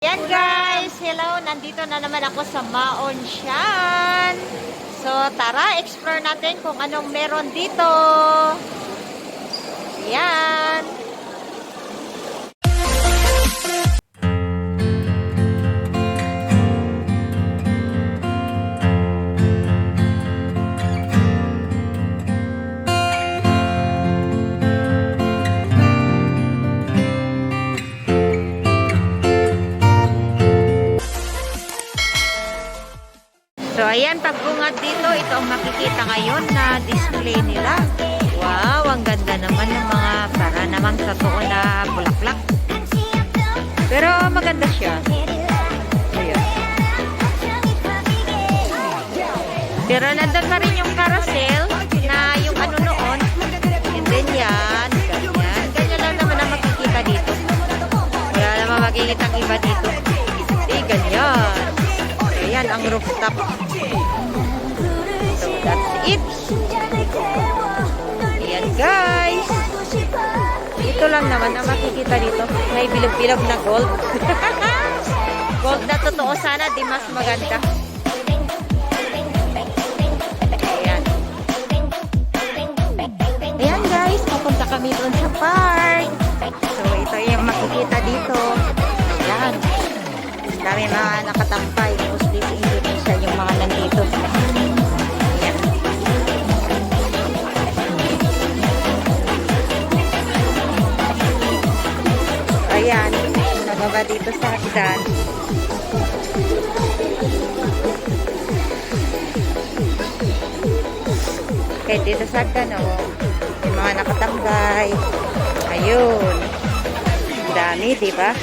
Yan guys, hello, nandito na naman ako sa Maonsyan. So tara, explore natin kung anong meron dito. Yan. So, ayan, pagbungad dito, ito ang makikita ngayon na display nila. Wow, ang ganda naman ng mga para namang totoo na bulaklak. Pero maganda siya. Ayan. Pero nandun pa rin yung carousel na yung ano noon. And then yan, ganyan. Ganyan lang naman ang makikita dito. Wala naman makikita ang iba dito. Ganyan. Ayan ang rooftop. So that's it. Ayan guys. Ito lang naman ang makikita dito. May bilog-bilog na gold. Gold na totoo sana, di mas maganda. Ayan. Ayan guys, papunta kami doon sa park. So ito yung makikita dito. Ayan. Dami mga nakatampay. Mostly sa Indonesia yung mga nandito. Ayan. Ayan. Nababa dito sa hagdan. Okay, dito sa hagdan, oh. Yung mga nakatambay. Ayun. Dami, diba?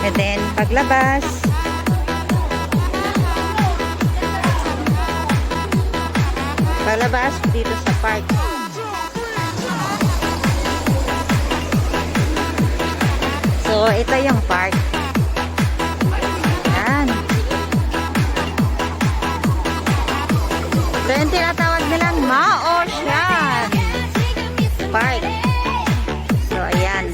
And then, paglabas, dito sa park. So, ito yung park. Yan. Ito yung tinatawag nilang Maonsyan Park. So, ayan.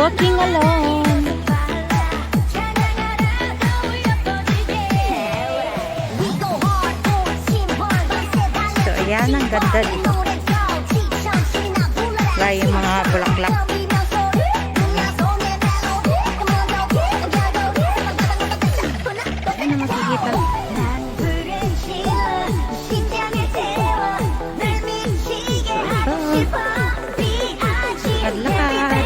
Walking alone. So, ayan, ang ganda dito. Wala yung mga bulaklak. Ayan ang makikita. Maglakad.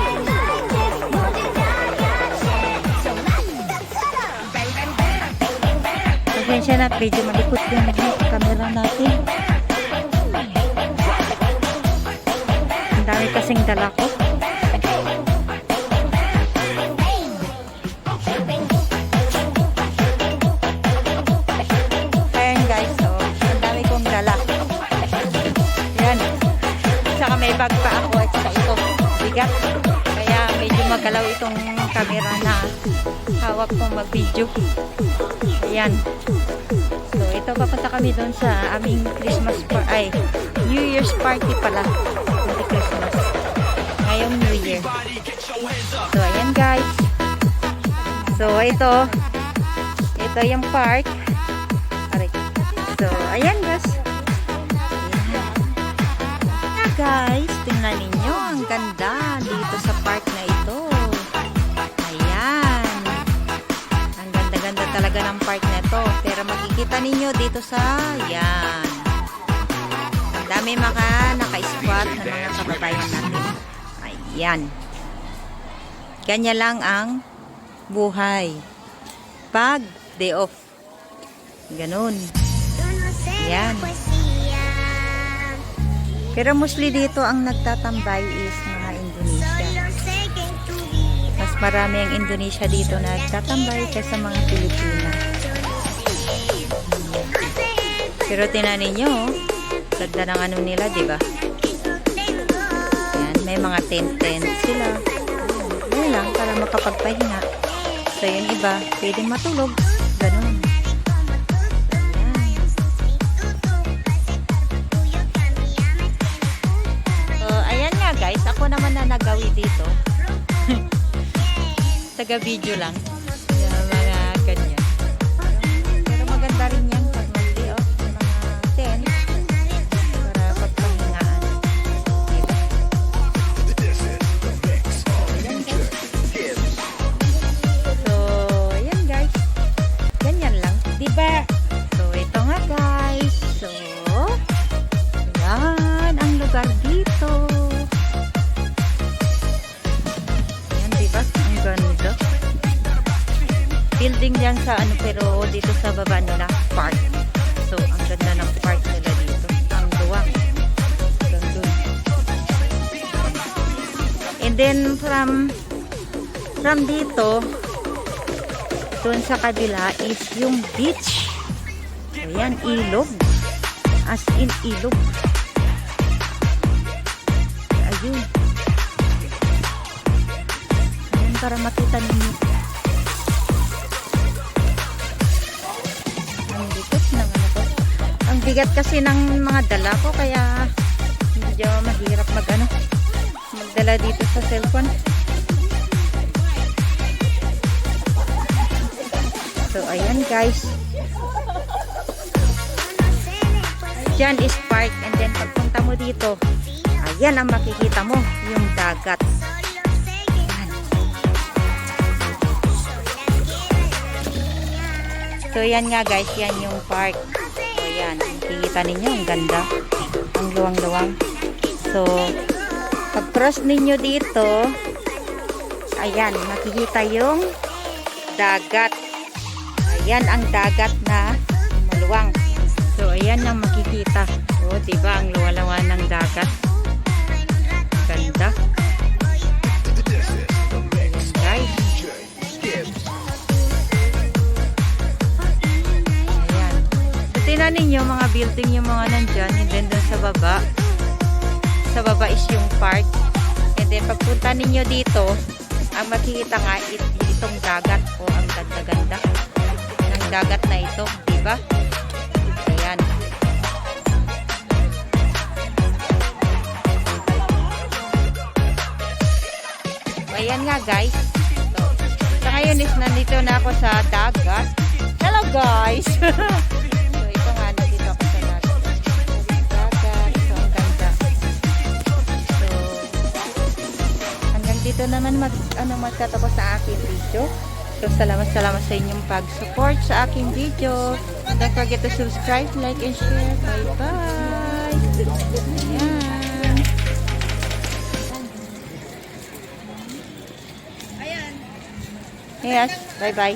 Pasensya na, medyo malikot yung camera natin. Ang dami kasing dala ko. Ayan guys, so ang dami kong dala. Ayan. Saka may bag pa ako at saka ito, bigat. Kaya medyo magalaw itong camera na hawak kong mag-video. Ayan. So, ito papunta kami doon sa aming Christmas party. New Year's party pala. Hindi Christmas. Ngayong New Year. So, ayan guys. So, ito yung park. So, ayan guys. Ayan guys. Tingnan ninyo. Ang ganda dito sa park na ito. Ayan. Ang ganda-ganda talaga ng park na ito. Pero makikita ninyo dito sa yan. Ang dami naka-squat na mga kababayan natin. Ayan. Ganyan lang ang buhay. Pag day off. Ganun. Ayan. Pero mostly dito ang nagtatambay is mga Indonesia. Mas marami ang Indonesia dito na nagtatambay kaysa mga Pilipina. Pero tinanin nyo, ganda ng ano nila, diba? Ayan, may mga tent sila. Ayan lang, para makapagpahinga. So, yun iba, pwede matulog. Ganun. Ayan. taga-video lang. Yung mga ganyan. Pero maganda rin yan pag mali, oh. Yung mga tent. Para pagpahingaan. So, ayan guys. Ganyan lang. Diba? So, ito nga guys. So, yan ang lugar dito. Yan, diba? Ang ganda. Building yan sa ano, pero dito sa baba nila, park. So, ang ganda ng park nila dito. Ang luwang. Gandun. And then, from dito, doon sa kabila is yung beach. Ayan, ilog. As in, ilog. Ayun. Ayun, para makita ninyo. Ang likot ng ano ko. Ang bigat kasi ng mga dala ko, kaya medyo mahirap magdala dito sa cellphone. So, ayan guys. Diyan is park. And then, pagpunta mo dito, ayan ang makikita mo, yung dagat. Ayan. So, yan nga guys, yan yung park. So, ayan. Makikita ninyo, ang ganda. Ang luwang-luwang. So, pag-cross ninyo dito, ayan, makikita yung dagat. Ayan ang dagat na maluwang. So, ayan ang makikita. O, diba ang luwalawan ng dagat? Ganda. Ayan, guys. Ayan. So, tingnan ninyo mga building yung mga nandyan. And then doon sa baba. Sa baba is yung park. And then pagpunta ninyo dito, ang makikita nga itong dagat. O, ang ganda-ganda ng dagat na ito. Diba? Ayan. Ayan nga guys. So, sa ngayon is nandito na ako sa dagat. Hello guys! So ito nga, nandito ako sa dagat. Dagat. So ang ganda. So hanggang dito naman magtatapos sa aking video. So salamat sa inyong pag-support sa aking video. Don't forget to subscribe, like, and share. Bye-bye! Ayan. Yes, bye-bye.